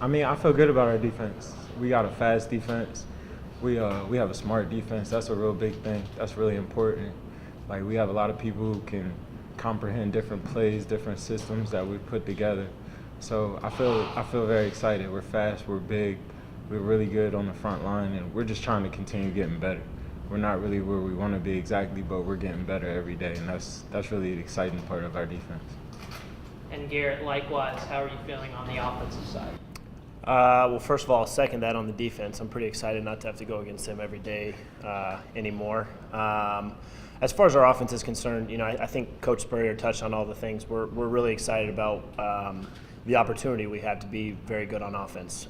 I mean, I feel good about our defense. We got a fast defense. We have a smart defense. That's a real big thing. That's really important. Like, we have a lot of people who can comprehend different plays, different systems that we put together. So I feel very excited. We're fast. We're big. We're really good on the front line, and we're just trying to continue getting better. We're not really where we want to be exactly, but we're getting better every day, and that's really the exciting part of our defense. And Garrett, likewise, how are you feeling on the offensive side? Well, first of all, I'll second that on the defense. I'm pretty excited not to have to go against them every day anymore. As far as our offense is concerned, I think Coach Spurrier touched on all the things. We're really excited about the opportunity we have to be very good on offense.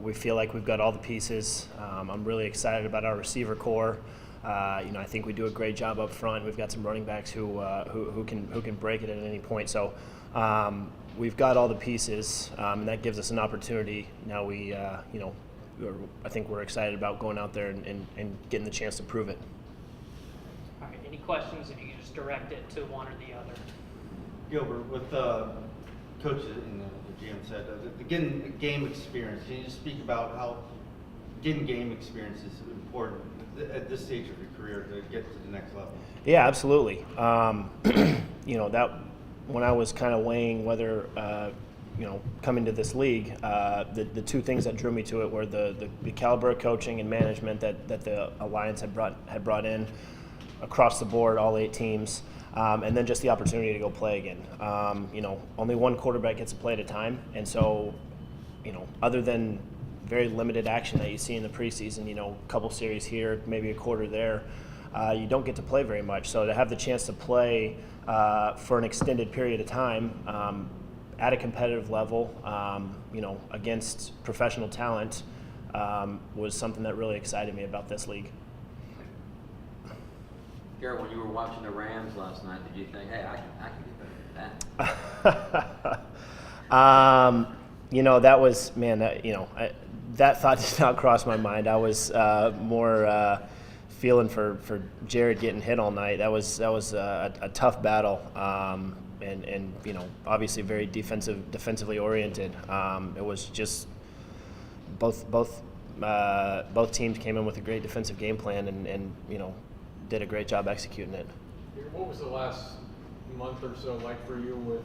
We feel like we've got all the pieces. I'm really excited about our receiver core. I think we do a great job up front. We've got some running backs who can break it at any point. So we've got all the pieces, and that gives us an opportunity. Now I think we're excited about going out there and getting the chance to prove it. All right. Any questions? If you can just direct it to one or the other. Gilbert, with Coach and the GM said, the getting game experience, can you just speak about how getting game experience is important at this stage of your career to get to the next level? Yeah, absolutely. That when I was kind of weighing whether, coming to this league, the two things that drew me to it were the caliber of coaching and management that the Alliance had brought in across the board, all 8 teams. And then just the opportunity to go play again. Only one quarterback gets to play at a time, and so, other than very limited action that you see in the preseason, a couple series here, maybe a quarter there, you don't get to play very much. So to have the chance to play for an extended period of time at a competitive level, against professional talent, was something that really excited me about this league. Garrett, when you were watching the Rams last night, did you think, hey, I can get better than that? That was, that thought did not cross my mind. I was more feeling for Jared getting hit all night. That was a tough battle, and obviously very defensively oriented. It was just both teams came in with a great defensive game plan, and did a great job executing it. What was the last month or so like for you with,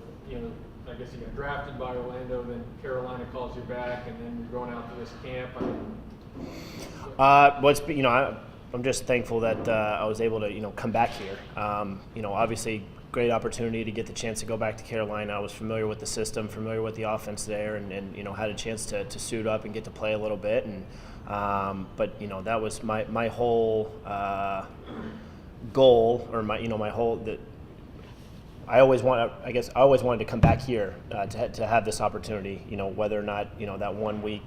I guess you got drafted by Orlando, then Carolina calls you back, and then you're going out to this camp? I'm just thankful that I was able to, come back here. Obviously great opportunity to get the chance to go back to Carolina. I was familiar with the system, familiar with the offense there, and had a chance to suit up and get to play a little bit. And but that was my whole goal, or my whole I always wanted to come back here to have this opportunity. Whether or not that 1 week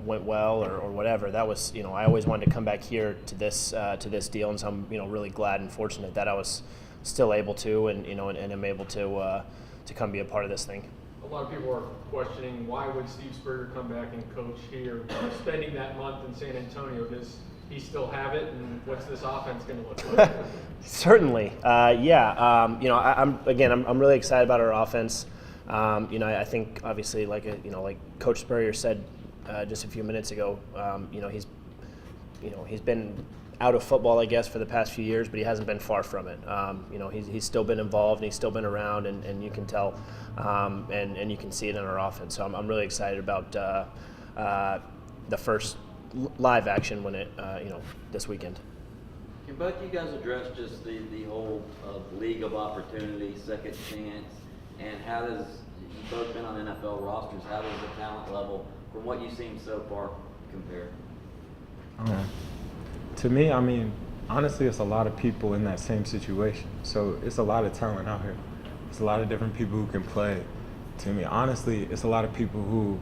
went well or whatever. That was I always wanted to come back here to this deal, and so I'm really glad and fortunate that I was still able to, and am able to come be a part of this thing. A lot of people are questioning, why would Steve Spurrier come back and coach here? Spending that month in San Antonio, does he still have it, and what's this offense going to look like? Certainly, yeah. I'm really excited about our offense. I think obviously like Coach Spurrier said just a few minutes ago, he's been out of football, I guess, for the past few years, but he hasn't been far from it. He's still been involved, and he's still been around, and you can tell, and you can see it in our offense. So I'm really excited about the first live action when it, this weekend. Can both you guys address just the whole league of opportunity, second chance, and how does, you've both been on NFL rosters, how does the talent level from what you've seen so far compare? To me, honestly, it's a lot of people in that same situation. So it's a lot of talent out here. It's a lot of different people who can play. To me, honestly, it's a lot of people who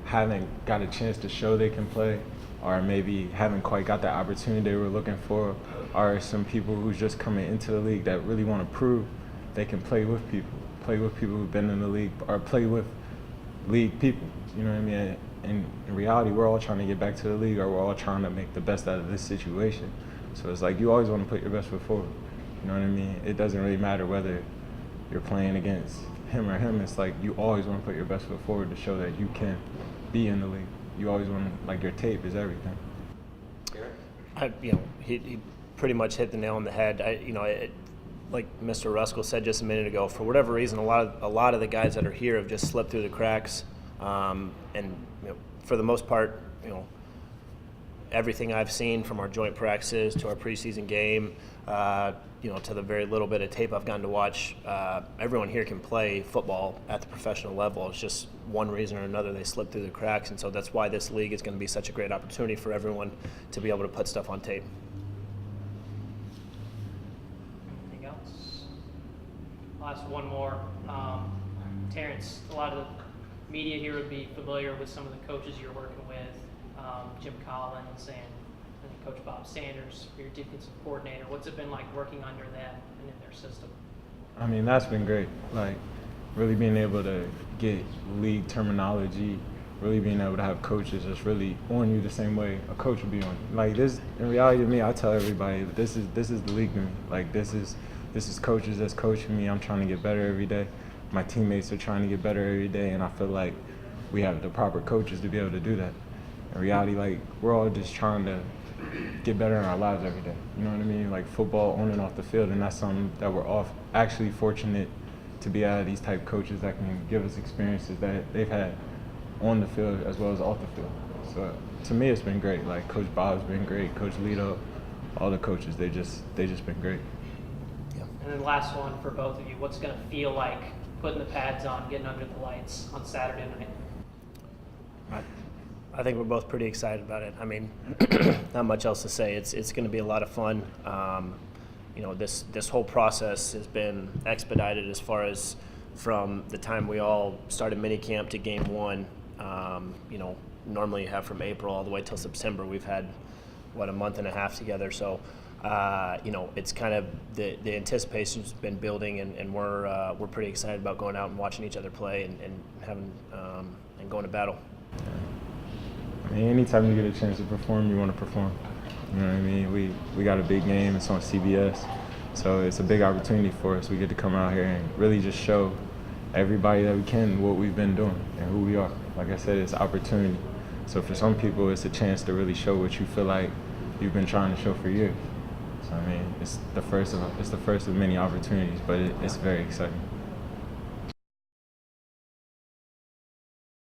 haven't got a chance to show they can play, or maybe haven't quite got the opportunity they were looking for, or some people who's just coming into the league that really want to prove they can play with people who've been in the league, or play with league people. You know what I mean? And in reality, we're all trying to get back to the league, or we're all trying to make the best out of this situation. So it's like you always want to put your best foot forward. You know what I mean? It doesn't really matter whether you're playing against him or him, it's like you always want to put your best foot forward to show that you can be in the league. You always want to, like, your tape is everything. Garrett? He pretty much hit the nail on the head. Like Mr. Ruskell said just a minute ago, for whatever reason, a lot of the guys that are here have just slipped through the cracks. And for the most part, everything I've seen from our joint practices to our preseason game, to the very little bit of tape I've gotten to watch, everyone here can play football at the professional level. It's just one reason or another they slip through the cracks, and so that's why this league is going to be such a great opportunity for everyone to be able to put stuff on tape. Anything else? I'll ask one more. Terence, a lot of the media here would be familiar with some of the coaches you're working with, Jim Collins and I think Coach Bob Sanders, your defensive coordinator. What's it been like working under them and in their system? I mean, that's been great. Like, really being able to get league terminology, really being able to have coaches that's really on you the same way a coach would be on you. Like, this, in reality to me, I tell everybody, this is the league to me. Like, this is coaches that's coaching me. I'm trying to get better every day. My teammates are trying to get better every day, and I feel like we have the proper coaches to be able to do that. In reality, like, we're all just trying to get better in our lives every day. You know what I mean? Like, football on and off the field, and that's something that we're actually fortunate to be out of these type coaches that can give us experiences that they've had on the field as well as off the field. So to me, it's been great. Like, Coach Bob's been great, Coach Lito, all the coaches, they just been great. Yeah. And then last one for both of you, what's going to feel like putting the pads on, getting under the lights on Saturday night? I think we're both pretty excited about it. I mean, not much else to say. It's going to be a lot of fun. This whole process has been expedited as far as from the time we all started minicamp to game one. Normally you have from April all the way till September. We've had a month and a half together. So it's kind of the anticipation's been building, and we're pretty excited about going out and watching each other play and having and going to battle. I mean, anytime you get a chance to perform, you want to perform. You know what I mean? We got a big game. It's on CBS. So it's a big opportunity for us. We get to come out here and really just show everybody that we can what we've been doing and who we are. Like I said, it's opportunity. So for some people, it's a chance to really show what you feel like you've been trying to show for years. So, I mean, it's the first of many opportunities, but it's very exciting.